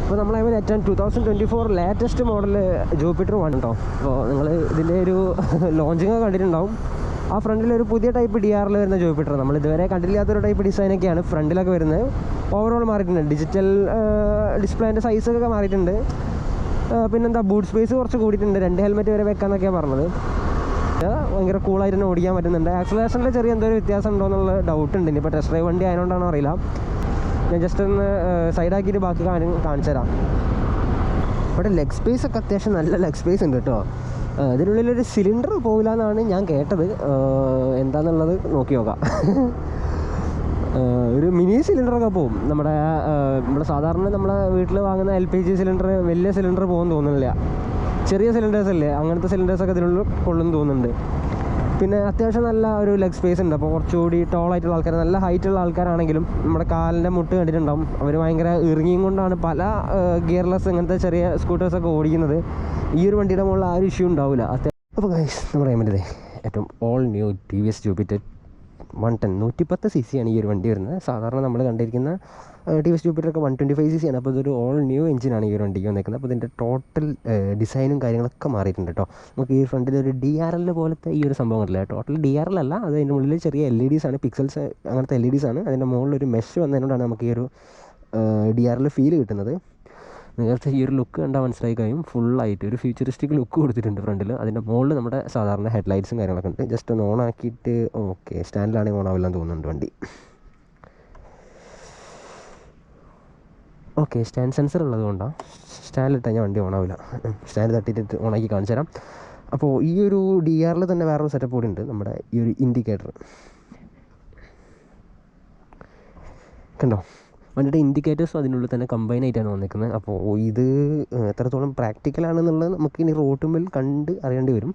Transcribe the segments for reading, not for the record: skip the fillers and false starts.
അപ്പോൾ നമ്മളതിൽ ഏറ്റവും 2024 ലേറ്റസ്റ്റ് മോഡൽ ജൂപ്പിറ്റർ 1 കേട്ടോ. അപ്പോൾ നിങ്ങൾ ഇതിൻ്റെ ഒരു ലോഞ്ചിങ് കണ്ടിട്ടുണ്ടാവും. ആ ഫ്രണ്ടിലൊരു പുതിയ ടൈപ്പ് DRL വരുന്ന ജൂപ്പിറ്റർ, നമ്മൾ ഇതുവരെ കണ്ടില്ലാത്തൊരു ടൈപ്പ് ഡിസൈനൊക്കെയാണ് ഫ്രണ്ടിലൊക്കെ വരുന്നത്. ഓവറോൾ മാറിയിട്ടുണ്ട്, ഡിജിറ്റൽ ഡിസ്പ്ലേൻ്റെ സൈസൊക്കെ മാറിയിട്ടുണ്ട്. പിന്നെന്താ, ബൂട്ട് സ്പേസ് കുറച്ച് കൂടിയിട്ടുണ്ട്, 2 ഹെൽമെറ്റ് വരെ വെക്കാമെന്നൊക്കെയാണ് പറഞ്ഞത്. ഭയങ്കര കൂളായിട്ട് തന്നെ ഓടിക്കാൻ പറ്റുന്നുണ്ട്. ആക്സലേഷനിൽ ചെറിയ എന്തോ ഒരു വ്യത്യാസം ഉണ്ടോ എന്നുള്ള ഡൗട്ട് ഉണ്ട്. ഇനിയിപ്പോൾ ടെസ്റ്റ് ഡ്രൈവ് വണ്ടി ആയതുകൊണ്ടാണോ അറിയില്ല. ഞാൻ ജസ്റ്റ് ഒന്ന് സൈഡാക്കിയിട്ട് ബാക്കി കാണിച്ചു തരാം. ഇവിടെ ലെഗ് സ്പേസ് ഒക്കെ അത്യാവശ്യം നല്ല ലെഗ് സ്പേസ് ഉണ്ട് കേട്ടോ. ഇതിനുള്ളിലൊരു സിലിണ്ടർ പോകില്ല എന്നാണ് ഞാൻ കേട്ടത്. എന്താണെന്നുള്ളത് നോക്കി നോക്കാം. ഒരു മിനി സിലിണ്ടറൊക്കെ പോകും. നമ്മുടെ സാധാരണ നമ്മളെ വീട്ടിൽ വാങ്ങുന്ന LPG സിലിണ്ടർ, വലിയ സിലിണ്ടർ പോകുമെന്ന് തോന്നുന്നില്ല. ചെറിയ സിലിണ്ടേഴ്സ് അല്ലേ, അങ്ങനത്തെ സിലിണ്ടേഴ്സൊക്കെ ഇതിനുള്ളിൽ കൊള്ളുമെന്ന് തോന്നുന്നുണ്ട്. പിന്നെ അത്യാവശ്യം നല്ല ഒരു ലെഗ് സ്പേസ് ഉണ്ട്. അപ്പോൾ കുറച്ചുകൂടി ടോളായിട്ടുള്ള ആൾക്കാർ, നല്ല ഹൈറ്റുള്ള ആൾക്കാരാണെങ്കിലും നമ്മുടെ കാലിൻ്റെ മുട്ട് കണ്ടിട്ടുണ്ടാവും. അവർ ഭയങ്കര ഇറങ്ങിയും കൊണ്ടാണ് പല ഗിയർലെസ് ഇങ്ങനത്തെ ചെറിയ സ്കൂട്ടേഴ്സൊക്കെ ഓടിക്കുന്നത്. ഈ ഒരു വണ്ടിയുടെ മുകളിൽ ആ ഒരു ഇഷ്യൂ ഉണ്ടാവില്ല. അപ്പോൾ ഗൈസ്, നമ്മുടെ കയ്യിൽ ഏറ്റവും all new TVS Jupiter 110 110 cc ആണ് ഈ ഒരു വണ്ടി വരുന്നത്. സാധാരണ നമ്മൾ കണ്ടിരിക്കുന്ന TVS ജൂപ്പിറ്ററൊക്കെ 125 cc ആണ്. അപ്പോൾ ഇതൊരു ഓൾ ന്യൂ എഞ്ചിനാണ് ഈ ഒരു വണ്ടിക്ക് വന്നിരിക്കുന്നത്. അപ്പോൾ ഇതിൻ്റെ ടോട്ടൽ ഡിസൈനും കാര്യങ്ങളൊക്കെ മാറിയിട്ടുണ്ട് കേട്ടോ. നമുക്ക് ഈ ഫ്രണ്ടിൽ ഒരു DRL പോലത്തെ ഈ ഒരു സംഭവം കണ്ടില്ല. ടോട്ടൽ DRL അല്ല, അത് അതിൻ്റെ ഉള്ളിൽ ചെറിയ LEDs ആണ്, പിക്സൽസ് അങ്ങനത്തെ LEDs ആണ്. അതിൻ്റെ മുകളിലൊരു മെഷ് വന്നതിനോടാണ് നമുക്ക് ഈ ഒരു DRL ഫീൽ കിട്ടുന്നത്. നേരത്തെ ഈ ഒരു ലുക്ക് കണ്ടാൽ മനസ്സിലായി കഴിയും. ഫുള്ളായിട്ട് ഒരു ഫ്യൂച്ചറിസ്റ്റിക് ലുക്ക് കൊടുത്തിട്ടുണ്ട് ഫ്രണ്ടിൽ. അതിൻ്റെ മുകളിൽ നമ്മുടെ സാധാരണ ഹെഡ്ലൈറ്റ്സും കാര്യങ്ങളൊക്കെ ഉണ്ട്. ജസ്റ്റ് ഒന്ന് ഓൺ ആക്കിയിട്ട്, ഓക്കെ, സ്റ്റാൻഡിലാണെങ്കിൽ ഓൺ ആവില്ലെന്ന് തോന്നുന്നുണ്ട് വണ്ടി. ഓക്കെ, സ്റ്റാൻഡ് സെൻസർ ഉള്ളത് കൊണ്ടാണ്. സ്റ്റാൻഡിലിട്ട് കഴിഞ്ഞാൽ വണ്ടി ഓൺ ആവില്ല. സ്റ്റാൻഡ് തട്ടിയിട്ട് ഓണാക്കി കാണിച്ചു തരാം. അപ്പോൾ ഈ ഒരു DRL തന്നെ വേറൊരു സെറ്റപ്പ് കൂടി ഉണ്ട്. നമ്മുടെ ഈ ഒരു ഇൻഡിക്കേറ്റർ കണ്ടോ, വണ്ടിയുടെ ഇൻഡിക്കേറ്റേഴ്സും അതിനുള്ളിൽ തന്നെ കമ്പൈൻ ആയിട്ടാണ് വന്നിരിക്കുന്നത്. അപ്പോൾ ഇത് എത്രത്തോളം പ്രാക്ടിക്കലാണെന്നുള്ളത് നമുക്ക് ഇനി റോട്ടുമ്പിൽ കണ്ട് അറിയേണ്ടി വരും.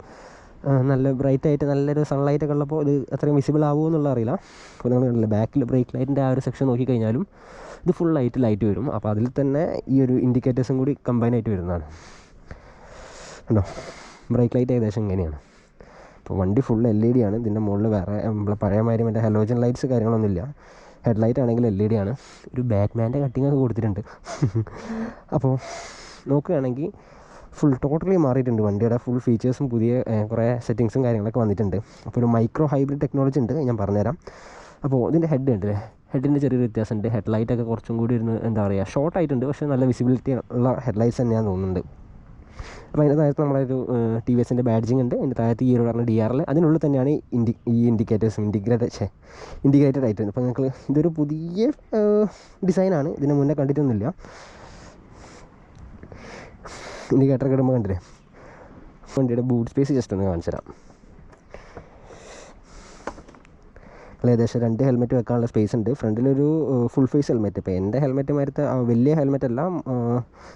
നല്ല ബ്രൈറ്റായിട്ട് നല്ലൊരു സൺലൈറ്റൊക്കെ ഉള്ളപ്പോൾ ഇത് അത്രയും വിസിബിൾ ആവുമോ എന്നുള്ള അറിയില്ല. അപ്പോൾ നമ്മൾ കണ്ടില്ല, ബാക്കിൽ ബ്രേക്ക് ലൈറ്റിൻ്റെ ആ ഒരു സെക്ഷൻ നോക്കിക്കഴിഞ്ഞാലും ഇത് ഫുള്ളായിട്ട് ലൈറ്റ് വരും. അപ്പോൾ അതിൽ തന്നെ ഈ ഒരു ഇൻഡിക്കേറ്റേഴ്സും കൂടി കമ്പൈൻ ആയിട്ട് വരുന്നതാണ്. കണ്ടോ, ബ്രേക്ക് ലൈറ്റ് ഏകദേശം ഇങ്ങനെയാണ്. അപ്പോൾ വണ്ടി ഫുൾ LED ആണ്. ഇതിൻ്റെ മുകളിൽ വേറെ നമ്മളെ പഴയ മാതിരി മറ്റേ ഹലോജൻ ലൈറ്റ്സ് കാര്യങ്ങളൊന്നുമില്ല. ഹെഡ്ലൈറ്റ് ആണെങ്കിൽ LED ആണ്. ഒരു ബാറ്റ്മാൻ്റെ കട്ടിങ്ങൊക്കെ കൊടുത്തിട്ടുണ്ട്. അപ്പോൾ നോക്കുകയാണെങ്കിൽ ഫുൾ ടോട്ടലി മാറിയിട്ടുണ്ട്. വണ്ടിയുടെ ഫുൾ ഫീച്ചേഴ്സും പുതിയ കുറേ സെറ്റിങ്സും കാര്യങ്ങളൊക്കെ വന്നിട്ടുണ്ട്. അപ്പോൾ ഒരു മൈക്രോ ഹൈബ്രിഡ് ടെക്നോളജി ഉണ്ട്, ഞാൻ പറഞ്ഞുതരാം. അപ്പോൾ ഇതിൻ്റെ ഹെഡ് ഉണ്ട്, ഹെഡിൻ്റെ ചെറിയൊരു വ്യത്യാസമുണ്ട്. ഹെഡ്ലൈറ്റൊക്കെ കുറച്ചും കൂടി ഇരുന്ന് എന്താ പറയുക, ഷോർട്ട് ആയിട്ടുണ്ട്. പക്ഷേ നല്ല വിസിബിലിറ്റി ഉള്ള ഹെഡ്ലൈറ്റ്സ് തന്നെയാണ് തോന്നുന്നുണ്ട്. അപ്പോൾ അതിൻ്റെ താഴത്ത് നമ്മളൊരു TVSൻ്റെ ബാഡ്ജിങ് ഉണ്ട്. അതിൻ്റെ താഴത്ത് ഈ ഒരു പറഞ്ഞ DRL, അതിനുള്ളിൽ തന്നെയാണ് ഈ ഇൻഡിക്കേറ്റേഴ്സും ഇൻറ്റിഗ്രേറ്റഡ് ആയിട്ട്. അപ്പോൾ നിങ്ങൾക്ക് ഇതൊരു പുതിയ ഡിസൈനാണ്, ഇതിന് മുന്നേ കണ്ടിട്ടൊന്നുമില്ല. ഇൻഡിക്കേറ്റർ ഇടുമ്പോൾ കണ്ടില്ലേ. വണ്ടിയുടെ ബൂട്ട് സ്പേസ് ജസ്റ്റ് ഒന്ന് കാണിച്ചു തരാം. ഏകദേശം 2 ഹെൽമെറ്റ് വെക്കാനുള്ള സ്പേസ് ഉണ്ട്. ഫ്രണ്ടിലൊരു ഫുൾ ഫേസ് ഹെൽമെറ്റ്. ഇപ്പോൾ എൻ്റെ ഹെൽമെറ്റ് മാരത്തെ വലിയ ഹെൽമെറ്റ് എല്ലാം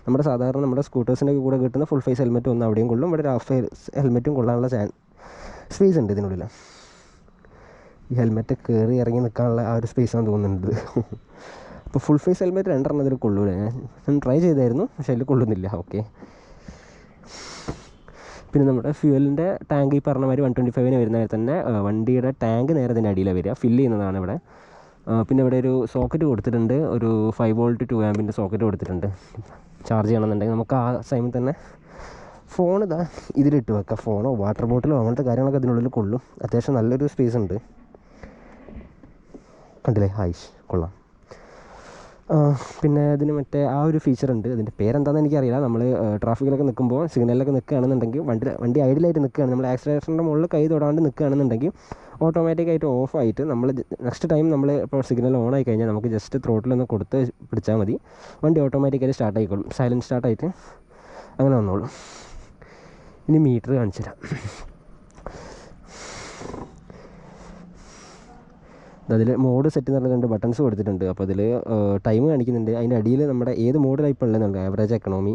നമ്മുടെ സാധാരണ നമ്മുടെ സ്കൂട്ടേഴ്സിൻ്റെ കൂടെ കിട്ടുന്ന ഫുൾ ഫേസ് ഹെൽമെറ്റ് ഒന്ന് അവിടെയും കൊള്ളും. ഇവിടെ ഒരു ഹാഫ് ഫേസ് ഹെൽമെറ്റും കൊള്ളാനുള്ള സ്പേസ് ഉണ്ട് ഇതിനുള്ളിൽ. ഈ ഹെൽമെറ്റ് കയറി ഇറങ്ങി നിൽക്കാനുള്ള ആ ഒരു സ്പേസാണ് തോന്നുന്നത്. അപ്പോൾ ഫുൾ ഫേസ് ഹെൽമെറ്റ് 2 ഇതിൽ കൊള്ളൂല. ഞാൻ ട്രൈ ചെയ്തായിരുന്നു, പക്ഷേ അതിൽ കൊള്ളുന്നില്ല. ഓക്കെ, പിന്നെ നമ്മുടെ ഫ്യൂവലിൻ്റെ ടാങ്ക് ഈ പറഞ്ഞ മാതിരി 125 വരുന്ന തന്നെ വണ്ടിയുടെ ടാങ്ക് നേരെ അതിൻ്റെ അടിയിലാണ് വരിക, ഫില്ല് ചെയ്യുന്നതാണ് ഇവിടെ. പിന്നെ ഇവിടെ ഒരു സോക്കറ്റ് കൊടുത്തിട്ടുണ്ട്, ഒരു 5 volt 2 amp സോക്കറ്റ് കൊടുത്തിട്ടുണ്ട്. ചാർജ് ചെയ്യണമെന്നുണ്ടെങ്കിൽ നമുക്ക് ആ ടൈമിൽ തന്നെ ഫോൺ ഇതിലിട്ട് വെക്കാം. ഫോണോ വാട്ടർ ബോട്ടിലോ അങ്ങനത്തെ കാര്യങ്ങളൊക്കെ അതിനുള്ളിൽ കൊള്ളും. അത്യാവശ്യം നല്ലൊരു സ്പേസ് ഉണ്ട്. കണ്ടില്ലേ, ഹായ്ഷ് കൊള്ളാം. പിന്നെ അതിന് മറ്റേ ആ ഒരു ഫീച്ചർ ഉണ്ട്, അതിൻ്റെ പേരെന്താണെന്ന് എനിക്കറിയില്ല. നമ്മൾ ട്രാഫിക്കിലൊക്കെ നിൽക്കുമ്പോൾ സിഗ്നലിലൊക്കെ നിൽക്കുകയാണെന്നുണ്ടെങ്കിൽ വണ്ടി ഐഡിയലായിട്ട് നിൽക്കുകയാണ്, നമ്മൾ ആക്സിലേറ്ററിൻ്റെ മുകളിൽ കൈ തൊടാണ്ട് നിൽക്കുകയാണെന്നുണ്ടെങ്കിൽ ഓട്ടോമാറ്റിക്കായിട്ട് ഓഫായിട്ട് നമ്മൾ നെക്സ്റ്റ് ടൈം നമ്മൾ ഇപ്പോൾ സിഗ്നൽ ഓൺ ആയി കഴിഞ്ഞാൽ നമുക്ക് ജസ്റ്റ് ത്രോട്ടിലൊന്ന് കൊടുത്ത് പിടിച്ചാൽ മതി, വണ്ടി ഓട്ടോമാറ്റിക്കായിട്ട് സ്റ്റാർട്ട് ആയിക്കോളും. സൈലൻറ്റ് സ്റ്റാർട്ടായിട്ട് അങ്ങനെ വന്നോളും. ഇനി മീറ്റർ കാണിച്ചു തരാം. അതിൽ മോഡ് സെറ്റ് എന്ന് പറഞ്ഞ 2 ബട്ടൺസ് കൊടുത്തിട്ടുണ്ട്. അപ്പോൾ അതിൽ ടൈം കാണിക്കുന്നുണ്ട്. അതിൻ്റെ അടിയിൽ നമ്മുടെ ഏത് മോഡിലാണ് ഇപ്പോൾ ഉള്ളതെന്നുണ്ട്. Average economy,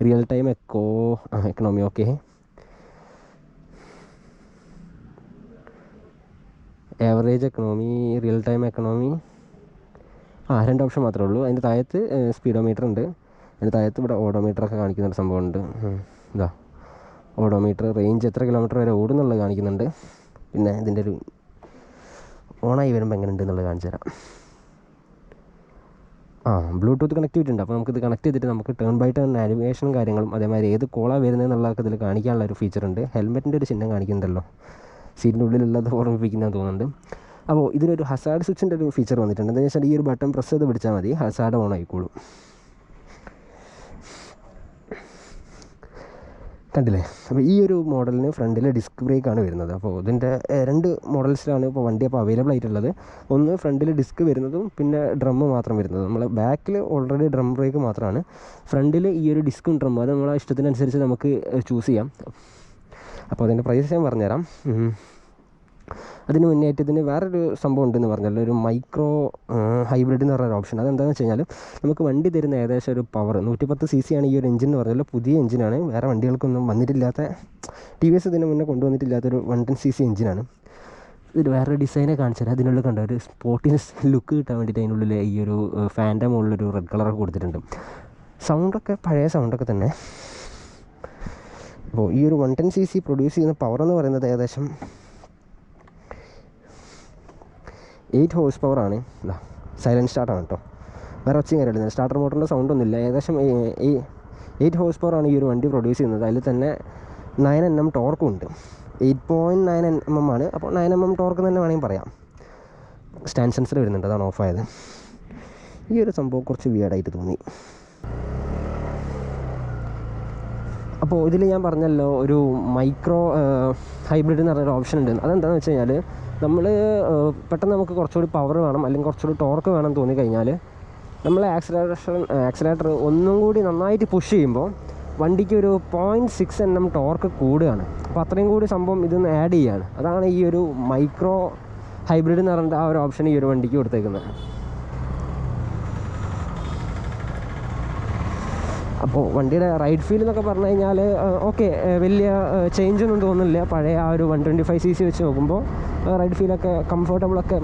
real time economy. Okay, average economy, real time economy, 2 option മാത്രമേ ഉള്ളൂ. അതിൻ്റെ താഴത്ത് സ്പീഡോമീറ്റർ ഉണ്ട്. അതിൻ്റെ താഴത്ത് ഇവിടെ ഓഡോമീറ്ററൊക്കെ കാണിക്കുന്നൊരു സംഭവമുണ്ട്. ഇതാ ഓഡോമീറ്റർ, റേഞ്ച് എത്ര കിലോമീറ്റർ വരെ ഓടുന്നുള്ളത് കാണിക്കുന്നുണ്ട്. പിന്നെ ഇതിൻ്റെ ഒരു ഓണായി വരുമ്പോൾ എങ്ങനെ ഉണ്ട് എന്നുള്ളത് കാണിച്ചു തരാം. ബ്ലൂടൂത്ത് കണക്ടിവിറ്റി ഉണ്ട്. അപ്പോൾ നമുക്കിത് കണക്ട് ചെയ്തിട്ട് നമുക്ക് ടേൺ ബൈ ടേൺ ആനിമേഷനും കാര്യങ്ങളും അതേമാതിരി ഏത് കോളാണ് വരുന്നതെന്നുള്ളതൊക്കെ ഇതിൽ കാണിക്കാനുള്ള ഒരു ഫീച്ചറുണ്ട്. ഹെൽമെറ്റിൻ്റെ ഒരു ചിഹ്നം കാണിക്കുന്നുണ്ടല്ലോ, സീറ്റിൻ്റെ ഉള്ളിലുള്ളത് ഓർമ്മിപ്പിക്കുന്നതെന്ന് തോന്നുന്നുണ്ട്. അപ്പോൾ ഇതിനൊരു ഹസാർഡ് സ്വിച്ചിൻ്റെ ഒരു ഫീച്ചർ വന്നിട്ടുണ്ട്. എന്താണെന്ന് വെച്ചാൽ ഈ ഒരു ബട്ടൺ പ്രസ് ചെയ്ത് പിടിച്ചാൽ മതി, ഹസാർഡ് ഓൺ ആയിക്കോളും. കണ്ടില്ലേ? അപ്പോൾ ഈ ഒരു മോഡലിന് ഫ്രണ്ടിൽ ഡിസ്ക് ബ്രേക്കാണ് വരുന്നത്. അപ്പോൾ ഇതിൻ്റെ 2 മോഡൽസിലാണ് ഇപ്പോൾ വണ്ടി അപ്പോൾ അവൈലബിൾ ആയിട്ടുള്ളത്. ഒന്ന് ഫ്രണ്ടിൽ ഡിസ്ക് വരുന്നതും പിന്നെ ഡ്രം മാത്രം വരുന്നതും. നമ്മൾ ബാക്കിൽ ഓൾറെഡി ഡ്രം ബ്രേക്ക് മാത്രമാണ്, ഫ്രണ്ടിൽ ഈ ഒരു ഡിസ്ക്കും ഡ്രമ്മും അത് നമ്മളെ ഇഷ്ടത്തിനനുസരിച്ച് നമുക്ക് ചൂസ് ചെയ്യാം. അപ്പോൾ അതിൻ്റെ പ്രൈസ് ഞാൻ പറഞ്ഞുതരാം. അതിന് മുന്നേറ്റ് ഇതിന് വേറൊരു സംഭവം ഉണ്ടെന്ന് പറഞ്ഞാൽ ഒരു മൈക്രോ ഹൈബ്രിഡ് എന്ന് പറഞ്ഞൊരു ഓപ്ഷൻ. അതെന്താണെന്ന് വെച്ച് കഴിഞ്ഞാൽ നമുക്ക് വണ്ടി തരുന്ന ഏകദേശം ഒരു പവർ 110 cc ആണ് ഈ ഒരു എഞ്ചിൻ എന്ന് പറഞ്ഞാൽ. പുതിയ എഞ്ചിനാണ്, വേറെ വണ്ടികൾക്കൊന്നും വന്നിട്ടില്ലാത്ത, TVS ഇതിന് മുന്നേ കൊണ്ടുവന്നിട്ടില്ലാത്തൊരു 110 cc എഞ്ചിനാണ്. ഇത് വേറൊരു ഡിസൈനെ കാണിച്ചാൽ അതിനുള്ളിൽ കണ്ട ഒരു സ്പോർട്ടിനെസ് ലുക്ക് കിട്ടാൻ വേണ്ടിയിട്ട് അതിനുള്ളിൽ ഈ ഒരു ഫാൻ്റെ മുകളിലൊരു റെഡ് കളറൊക്കെ കൊടുത്തിട്ടുണ്ട്. സൗണ്ടൊക്കെ പഴയ സൗണ്ടൊക്കെ തന്നെ. അപ്പോൾ ഈ ഒരു 110 cc പ്രൊഡ്യൂസ് ചെയ്യുന്ന പവർ എന്ന് പറയുന്നത് ഏകദേശം 8 horse power ആണ്. സൈലൻറ്റ് സ്റ്റാർട്ടാണ് കേട്ടോ, വേറെ ഒച്ചയും കാര്യമില്ല. സ്റ്റാർട്ടർ മോട്ടറിൻ്റെ സൗണ്ടൊന്നുമില്ല. ഏകദേശം 8 horse power ആണ് ഈ ഒരു വണ്ടി പ്രൊഡ്യൂസ് ചെയ്യുന്നത്. അതിൽ തന്നെ 9 Nm ടോർക്കും ഉണ്ട്. 8.9 Nm ആണ്. അപ്പോൾ 9 Nm ടോർക്ക് തന്നെ വേണമെങ്കിൽ പറയാം. സ്റ്റാൻഡ് സെൻസർ വരുന്നുണ്ട്, അതാണ് ഓഫായത്. ഈ ഒരു സംഭവം കുറച്ച് വിയേർഡായിട്ട് തോന്നി. അപ്പോൾ ഇതിൽ ഞാൻ പറഞ്ഞല്ലോ ഒരു മൈക്രോ ഹൈബ്രിഡ് എന്ന് പറഞ്ഞൊരു ഓപ്ഷൻ ഉണ്ട്. അതെന്താണെന്ന് വെച്ച് കഴിഞ്ഞാൽ നമ്മൾ പെട്ടെന്ന് നമുക്ക് കുറച്ചുകൂടി പവർ വേണം അല്ലെങ്കിൽ കുറച്ചുകൂടി ടോർക്ക് വേണം തോന്നിക്കഴിഞ്ഞാൽ നമ്മൾ ആക്സിലേറ്റർ ഒന്നും കൂടി നന്നായിട്ട് പുഷ് ചെയ്യുമ്പോൾ വണ്ടിക്ക് ഒരു 0.6 Nm ടോർക്ക് കൂടുകയാണ്. അപ്പോൾ അത്രയും കൂടി സംഭവം ഇതൊന്ന് ആഡ് ചെയ്യുകയാണ്. അതാണ് ഈ ഒരു മൈക്രോ ഹൈബ്രിഡ് എന്ന് പറഞ്ഞിട്ട് ആ ഒരു ഓപ്ഷൻ ഈ ഒരു വണ്ടിക്ക് കൊടുത്തേക്കുന്നത്. അപ്പോൾ വണ്ടിയുടെ റൈഡ് ഫീൽ എന്നൊക്കെ പറഞ്ഞു കഴിഞ്ഞാൽ ഓക്കെ, വലിയ ചേഞ്ചൊന്നും തോന്നുന്നില്ല. പഴയ ആ ഒരു 125 cc വെച്ച് നോക്കുമ്പോൾ റൈഡ് ഫീലൊക്കെ കംഫർട്ടബിളൊക്കെ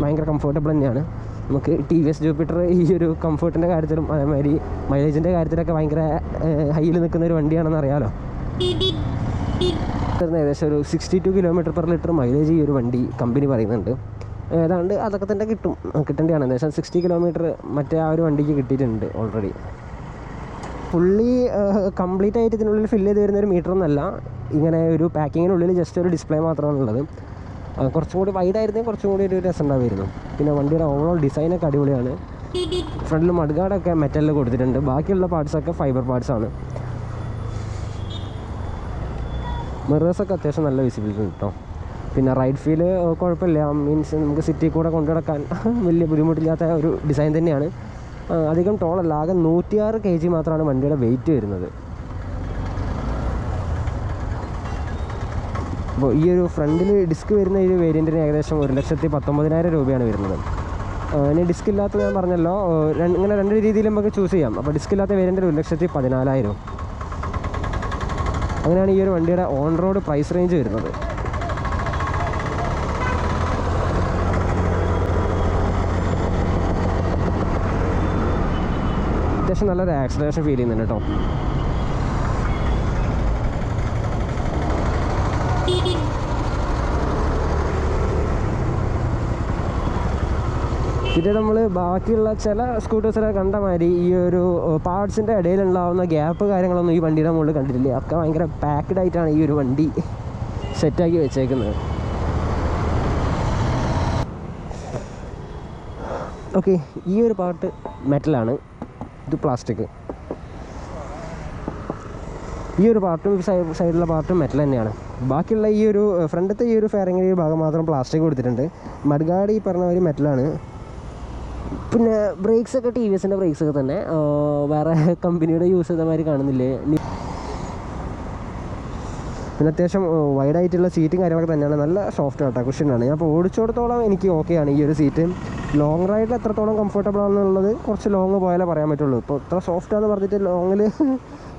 ഭയങ്കര കംഫർട്ടബിൾ തന്നെയാണ്. നമുക്ക് TVS ജൂപ്പിറ്റർ ഈ ഒരു കംഫർട്ടിൻ്റെ കാര്യത്തിലും അതേമാതിരി മൈലേജിൻ്റെ കാര്യത്തിലൊക്കെ ഭയങ്കര ഹൈയിൽ നിൽക്കുന്ന ഒരു വണ്ടിയാണെന്ന് അറിയാമല്ലോ. ഏകദേശം ഒരു 62 km/ലിറ്റർ മൈലേജ് ഈ ഒരു വണ്ടി കമ്പനി പറയുന്നുണ്ട്. ഏതാണ്ട് അതൊക്കെ തന്നെ കിട്ടേണ്ടതാണ്. ഏകദേശം 60 km മറ്റേ ആ ഒരു വണ്ടിക്ക് കിട്ടിയിട്ടുണ്ട് ഓൾറെഡി. ഫുള്ളി കംപ്ലീറ്റ് ആയിട്ട് ഇതിനുള്ളിൽ ഫില്ല് ചെയ്ത് വരുന്നൊരു മീറ്ററൊന്നുമല്ല, ഇങ്ങനെ ഒരു പാക്കിങ്ങിനുള്ളിൽ ജസ്റ്റ് ഒരു ഡിസ്പ്ലേ മാത്രമാണുള്ളത്. കുറച്ചും കൂടി വൈഡായിരുന്നെങ്കിൽ കുറച്ചും കൂടി ഒരു രസം ഉണ്ടാവുമായിരുന്നു. പിന്നെ വണ്ടിയുടെ ഓവറോൾ ഡിസൈനൊക്കെ അടിപൊളിയാണ്. ഫ്രണ്ടിൽ മഡ്ഗാർഡൊക്കെ മെറ്റലിൽ കൊടുത്തിട്ടുണ്ട്, ബാക്കിയുള്ള പാർട്സൊക്കെ ഫൈബർ പാർട്സാണ്. മിറേഴ്സൊക്കെ അത്യാവശ്യം നല്ല വിസിബിലിറ്റി ഉണ്ട് കേട്ടോ. പിന്നെ റൈഡ് ഫീല് കുഴപ്പമില്ല, മീൻസ് നമുക്ക് സിറ്റി കൂടെ കൊണ്ടുനടക്കാൻ വലിയ ബുദ്ധിമുട്ടില്ലാത്ത ഒരു ഡിസൈൻ തന്നെയാണ്. അധികം ടോളല്ല, ആകെ 106 kg മാത്രമാണ് വണ്ടിയുടെ വെയിറ്റ് വരുന്നത്. അപ്പോൾ ഈ ഒരു ഫ്രണ്ടിൽ ഡിസ്ക് വരുന്ന ഈ ഒരു വേരിയൻറ്റിന് ഏകദേശം 1,19,000 രൂപയാണ് വരുന്നത്. ഇനി ഡിസ്ക് ഇല്ലാത്ത ഞാൻ പറഞ്ഞല്ലോ, ഇങ്ങനെ 2 രീതിയിൽ നമുക്ക് ചൂസ് ചെയ്യാം. അപ്പോൾ ഡിസ്ക് ഇല്ലാത്ത വേരിയൻറ്റിന് 1,14,000. അങ്ങനെയാണ് ഈ ഒരു വണ്ടിയുടെ ഓൺ റോഡ് പ്രൈസ് റേഞ്ച് വരുന്നത്. അത്യാവശ്യം നല്ലൊരു ആക്സിലറേഷൻ ഫീൽ ചെയ്യുന്നുണ്ട് കേട്ടോ. പിന്നെ നമ്മൾ ബാക്കിയുള്ള ചില സ്കൂട്ടേഴ്സിലൊക്കെ കണ്ട മാതിരി ഈ ഒരു പാർട്സിൻ്റെ ഇടയിലുണ്ടാവുന്ന ഗ്യാപ്പ് കാര്യങ്ങളൊന്നും ഈ വണ്ടിയുടെ മുകളിൽ കണ്ടിട്ടില്ല. ഒക്കെ ഭയങ്കര പാക്ഡ് ആയിട്ടാണ് ഈ ഒരു വണ്ടി സെറ്റാക്കി വെച്ചേക്കുന്നത്. ഓക്കെ, ഈ ഒരു പാർട്ട് മെറ്റലാണ്, ഇത് പ്ലാസ്റ്റിക്. ഈ ഒരു പാർട്ടും സൈഡിലുള്ള പാർട്ടും മെറ്റൽ തന്നെയാണ്. ബാക്കിയുള്ള ഈ ഒരു ഫ്രണ്ടത്തെ ഈ ഒരു ഫെയറിങ്ങിൻ്റെ ഈ ഭാഗം മാത്രം പ്ലാസ്റ്റിക് കൊടുത്തിട്ടുണ്ട്. മഡ്ഗാർഡ് ഈ പറഞ്ഞ ഒരു മെറ്റലാണ്. പിന്നെ ബ്രേക്സൊക്കെ TVSൻ്റെ ബ്രേക്സൊക്കെ തന്നെ, വേറെ കമ്പനിയുടെ യൂസ് ചെയ്ത മാതിരി കാണുന്നില്ലേ. പിന്നെ അത്യാവശ്യം വൈഡായിട്ടുള്ള സീറ്റും കാര്യങ്ങളൊക്കെ തന്നെയാണ്. നല്ല സോഫ്റ്റ് ആട്ടോ, കുഷ്യനാണ്. ഞാൻ ഇപ്പോൾ ഓടിച്ചോടത്തോളം എനിക്ക് ഓക്കെയാണ് ഈ ഒരു സീറ്റ്. ലോങ് റൈഡിൽ എത്രത്തോളം കംഫർട്ടബിൾ ആണെന്നുള്ളത് കുറച്ച് ലോങ് പോയാലേ പറയാൻ പറ്റുള്ളൂ. ഇപ്പോൾ ഇത്ര സോഫ്റ്റാണെന്ന് പറഞ്ഞിട്ട് ലോങ്ങിൽ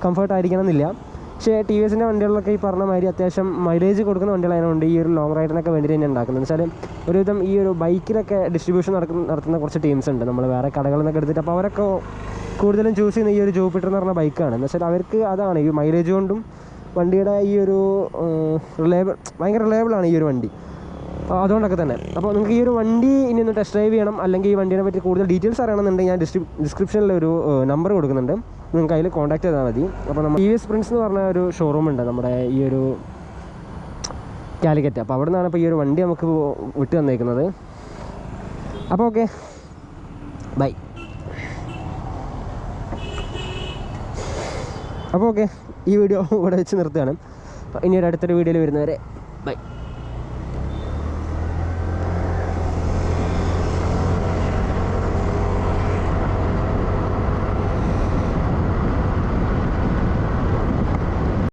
കംഫർട്ട് ആയിരിക്കണം എന്നില്ല. പക്ഷേ TVSൻ്റെ വണ്ടികളിലൊക്കെ ഈ പറഞ്ഞ മാതിരി അത്യാവശ്യം മൈലേജ് കൊടുക്കുന്ന വണ്ടികളായതുകൊണ്ട് ഈ ഒരു ലോങ് റൈഡിനൊക്കെ വേണ്ടി തന്നെ ഉണ്ടാക്കുന്നത്. എന്ന് വെച്ചാൽ ഒരുവിധം ഈ ഒരു ബൈക്കിലൊക്കെ ഡിസ്ട്രിബ്യൂഷൻ നടത്തുന്ന കുറച്ച് ടീംസ് ഉണ്ട് നമ്മൾ വേറെ കടകളിൽ നിന്നൊക്കെ എടുത്തിട്ട്. അപ്പോൾ അവരൊക്കെ കൂടുതലും ചൂസ് ചെയ്യുന്ന ഈ ഒരു ജൂപ്പിറ്റർ എന്ന് പറഞ്ഞ ബൈക്കാണ്. എന്ന് വെച്ചാൽ അവർക്ക് അതാണ് ഈ മൈലേജ് കൊണ്ടും വണ്ടിയുടെ ഈ ഒരു ഭയങ്കര റിലയബിളാണ് ഈ ഒരു വണ്ടി. അതുകൊണ്ടൊക്കെ തന്നെ. അപ്പോൾ നിങ്ങൾക്ക് ഈ ഒരു വണ്ടി ഇനി ഒന്ന് ടെസ്റ്റ് ഡ്രൈവ് ചെയ്യണം, അല്ലെങ്കിൽ ഈ വണ്ടീനെ പറ്റി കൂടുതൽ ഡീറ്റെയിൽസ് അറിയണമെന്നുണ്ടെങ്കിൽ ഞാൻ ഡിസ്ക്രിപ്ഷനിലൊരു നമ്പർ കൊടുക്കുന്നുണ്ട്, നിങ്ങൾക്ക് അതിൽ കോൺടാക്ട് ചെയ്താൽ മതി. അപ്പോൾ നമ്മൾ TVS പ്രിൻസ് എന്ന് പറഞ്ഞ ഒരു ഷോറൂം ഉണ്ട് നമ്മുടെ ഈ ഒരു കാലിക്കറ്റ്. അപ്പോൾ അവിടെ നിന്നാണ് ഇപ്പോൾ ഈ ഒരു വണ്ടി നമുക്ക് വിട്ട് തന്നേക്കുന്നത്. അപ്പോൾ ഓക്കെ, ബൈ. അപ്പോൾ ഓക്കെ, ഈ വീഡിയോ ഇവിടെ വെച്ച് നിർത്തുകയാണ്. ഇനി ഒരു അടുത്തൊരു വീഡിയോയിൽ വരുന്നവരെ ബൈ.